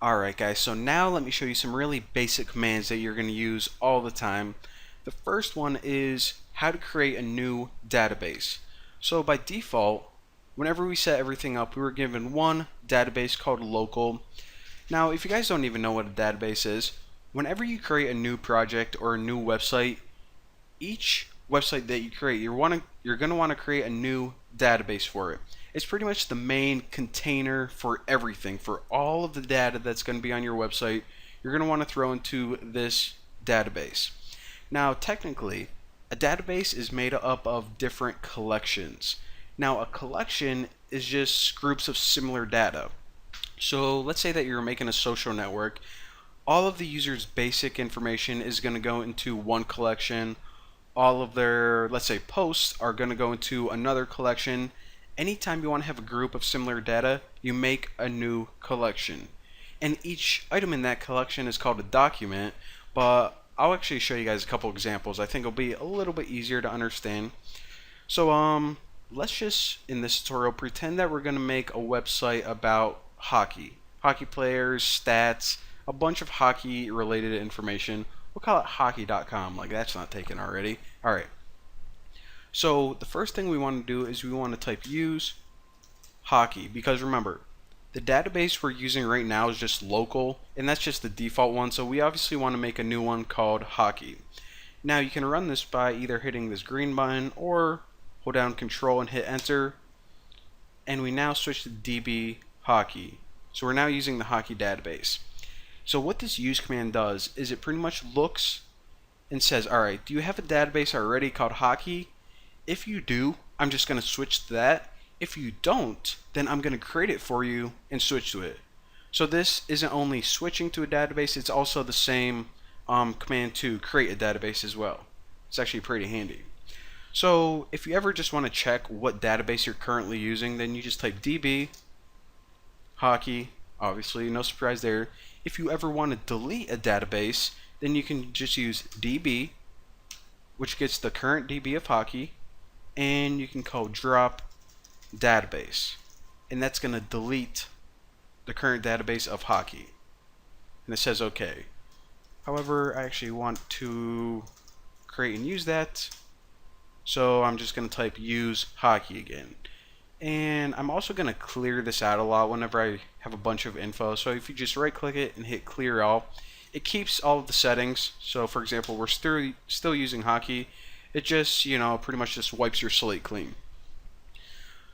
Alright guys, so now let me show you some really basic commands that you're going to use all the time. The first one is how to create a new database. So by default, whenever we set everything up, we were given one database called local. Now if you guys don't even know what a database is, whenever you create a new project or a new website, each website that you create, you're going to want to create a new database for it. It's pretty much the main container for everything, for all of the data that's going to be on your website. You're going to want to throw into this database. Now, technically, a database is made up of different collections. Now, a collection is just groups of similar data. So let's say that you're making a social network. All of the users' basic information is going to go into one collection. All of their, let's say, posts are going to go into another collection. Anytime you want to have a group of similar data, you make a new collection. And each item in that collection is called a document, but I'll actually show you guys a couple examples. I think it'll be a little bit easier to understand. So let's just, in this tutorial, pretend that we're going to make a website about hockey. Hockey players, stats, a bunch of hockey related information. We'll call it hockey.com, like that's not taken already. Alright. So the first thing we want to do is we want to type use hockey, because remember, the database we're using right now is just local, and that's just the default one, so we obviously want to make a new one called hockey. Now you can run this by either hitting this green button or hold down control and hit enter, and we now switch to DB hockey. So we're now using the hockey database. So what this use command does is it pretty much looks and says, alright, do you have a database already called hockey? If you do, I'm just going to switch to that. If you don't, then I'm going to create it for you and switch to it. So this isn't only switching to a database, it's also the same command to create a database as well. It's actually pretty handy. So if you ever just want to check what database you're currently using, then you just type DB hockey. Obviously, no surprise there. If you ever want to delete a database, then you can just use DB, which gets the current DB of hockey, and you can call drop database, and that's going to delete the current database of hockey, and it says OK. However, I actually want to create and use that, so I'm just going to type use hockey again. And I'm also going to clear this out a lot whenever I have a bunch of info. So if you just right click it and hit clear all, it keeps all of the settings. So for example, we're still using hockey. It just, pretty much just wipes your slate clean.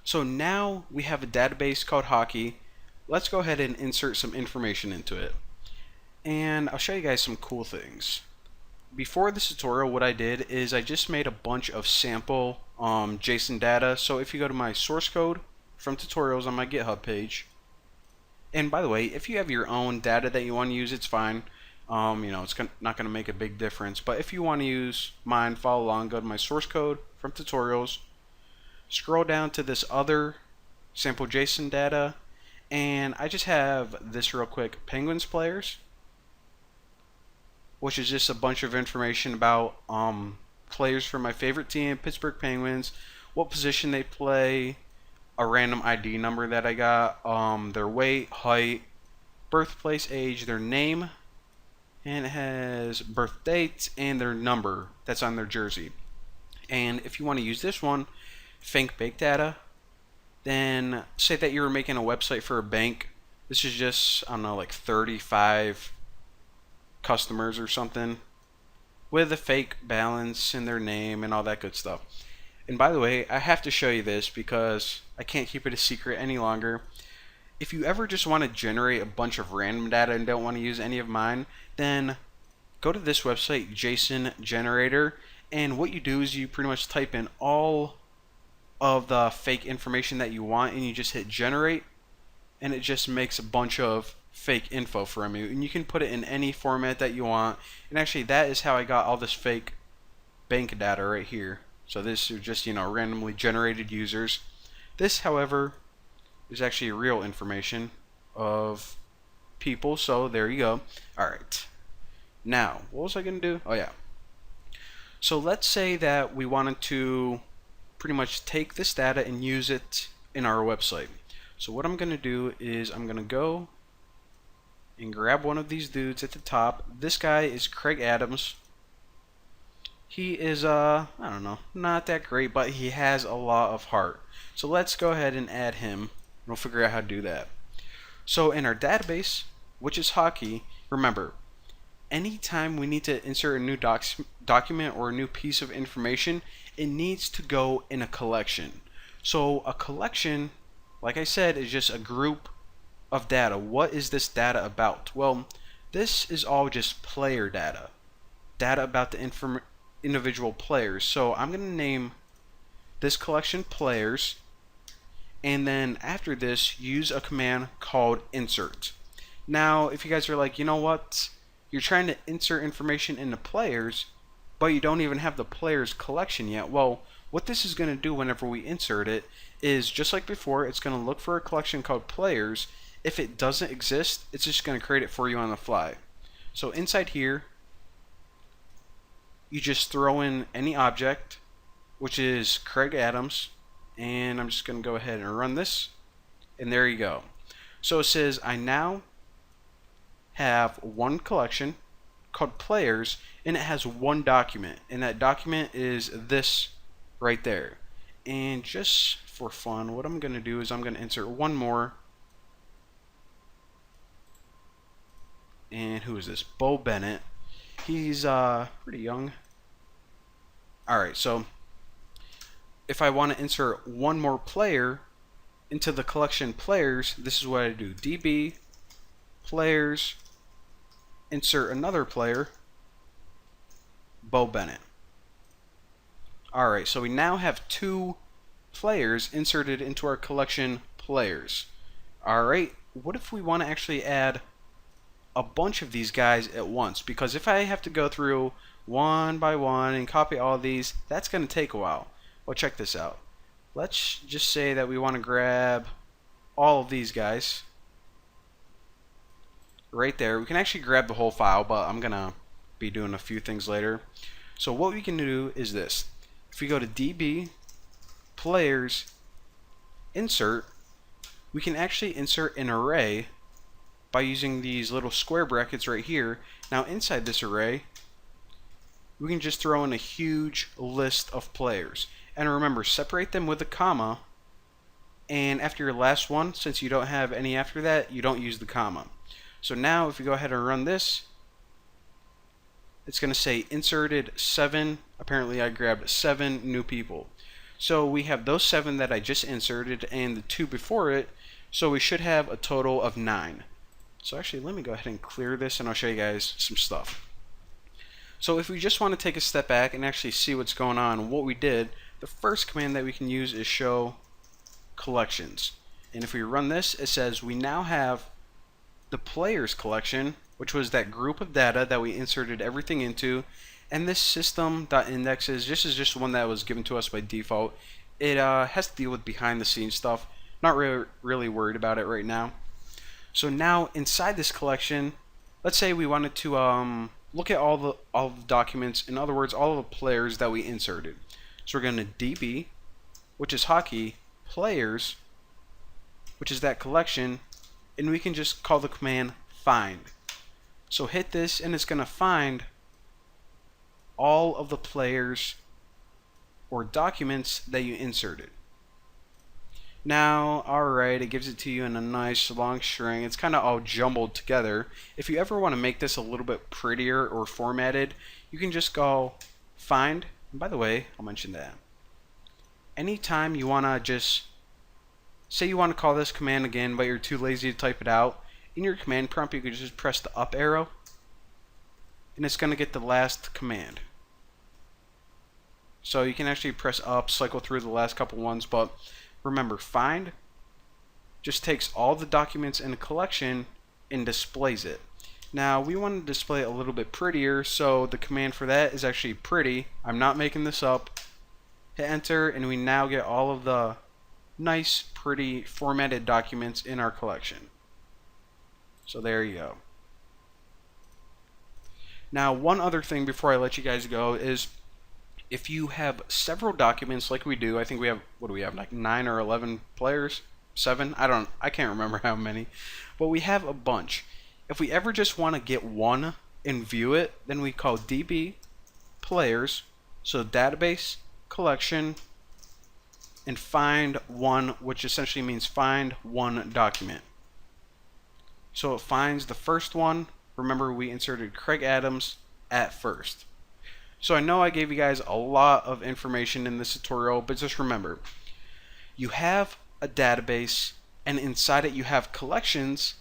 So now we have a database called hockey. Let's go ahead and insert some information into it. And I'll show you guys some cool things. Before this tutorial, what I did is I just made a bunch of sample JSON data. So if you go to my source code from tutorials on my GitHub page, and by the way, if you have your own data that you want to use, it's fine. It's not going to make a big difference. But if you want to use mine, follow along, go to my source code from tutorials, scroll down to this other sample JSON data, and I just have this real quick, Penguins players, which is just a bunch of information about players from my favorite team, Pittsburgh Penguins, what position they play, a random ID number that I got, their weight, height, birthplace, age, their name, and it has birth date and their number that's on their jersey. And if you want to use this one, bank data, then say that you were making a website for a bank. This is just, I don't know, like 35 customers or something with a fake balance in their name and all that good stuff. And by the way, I have to show you this because I can't keep it a secret any longer. If you ever just want to generate a bunch of random data and don't want to use any of mine, then go to this website, JSON Generator, and what you do is you pretty much type in all of the fake information that you want and you just hit generate, and it just makes a bunch of fake info from you, and you can put it in any format that you want. And actually that is how I got all this fake bank data right here. So this is just randomly generated users. This, however, is actually real information of people, so there you go. Alright, now what was I gonna do? Oh yeah, so let's say that we wanted to pretty much take this data and use it in our website. So what I'm gonna do is I'm gonna go and grab one of these dudes at the top. This guy is Craig Adams. He is, I don't know, not that great, but he has a lot of heart. So let's go ahead and add him, and we'll figure out how to do that. So in our database, which is hockey, remember, anytime we need to insert a new document or a new piece of information, it needs to go in a collection. So a collection, like I said, is just a group of data. What is this data about? Well, this is all just player data. Data about the individual players. So I'm going to name this collection players, and then after this, use a command called insert. Now, if you guys are like, you know what? You're trying to insert information into players, but you don't even have the players collection yet. Well, what this is going to do whenever we insert it is, just like before, it's going to look for a collection called players. If it doesn't exist, it's just going to create it for you on the fly. So inside here, you just throw in any object, which is Craig Adams, and I'm just going to go ahead and run this, and there you go. So it says I now have one collection called players, and it has one document, and that document is this right there. And just for fun, what I'm going to do is I'm going to insert one more. And who is this? Bo Bennett. He's pretty young. Alright, so if I want to insert one more player into the collection players, this is what I do. DB players, insert another player, Bo Bennett. Alright, so we now have two players inserted into our collection players. Alright, what if we want to actually add a bunch of these guys at once? Because if I have to go through one by one and copy all of these, that's going to take a while. Well, check this out. Let's just say that we want to grab all of these guys right there. We can actually grab the whole file, but I'm going to be doing a few things later. So what we can do is this. If we go to DB, players, insert, we can actually insert an array by using these little square brackets right here. Now inside this array, we can just throw in a huge list of players. And remember, separate them with a comma, and after your last one, since you don't have any after that, you don't use the comma. So now if we go ahead and run this, it's going to say inserted 7. Apparently I grabbed 7 new people. So we have those 7 that I just inserted and the 2 before it, so we should have a total of 9. So actually, let me go ahead and clear this, and I'll show you guys some stuff. So if we just want to take a step back and actually see what's going on, what we did, the first command that we can use is show collections. And if we run this, it says we now have the players collection, which was that group of data that we inserted everything into, and this system.indexes, this is just one that was given to us by default. It has to deal with behind the scenes stuff. Not really worried about it right now. So now inside this collection, let's say we wanted to look at all the documents, in other words, all of the players that we inserted. So we're going to DB, which is hockey, players, which is that collection, and we can just call the command find. So hit this, and it's going to find all of the players or documents that you inserted. Now, alright, it gives it to you in a nice long string. It's kind of all jumbled together. If you ever want to make this a little bit prettier or formatted, you can just go find. And by the way, I'll mention that. Anytime you want to just say you want to call this command again, but you're too lazy to type it out, in your command prompt you can just press the up arrow, and it's going to get the last command. So you can actually press up, cycle through the last couple ones, but remember, find just takes all the documents in a collection and displays it. Now, we want to display it a little bit prettier, so the command for that is actually pretty. I'm not making this up. Hit enter, and we now get all of the nice, pretty, formatted documents in our collection. So there you go. Now, one other thing before I let you guys go is, if you have several documents like we do, I think we have, what do we have, like 9 or 11 players? 7? I can't remember how many. But we have a bunch. If we ever just want to get one and view it, then we call DB players, so database collection, and find one, which essentially means find one document. So it finds the first one. Remember, we inserted Craig Adams at first. So I know I gave you guys a lot of information in this tutorial, but just remember, you have a database, and inside it you have collections,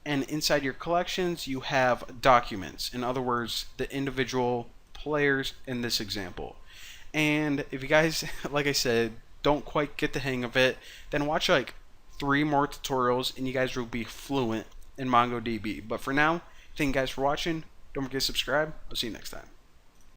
and inside your collections you have documents. In other words, the individual players in this example. And if you guys, like I said, don't quite get the hang of it, then watch like 3 more tutorials and you guys will be fluent in MongoDB. But for now, thank you guys for watching. Don't forget to subscribe. I'll see you next time.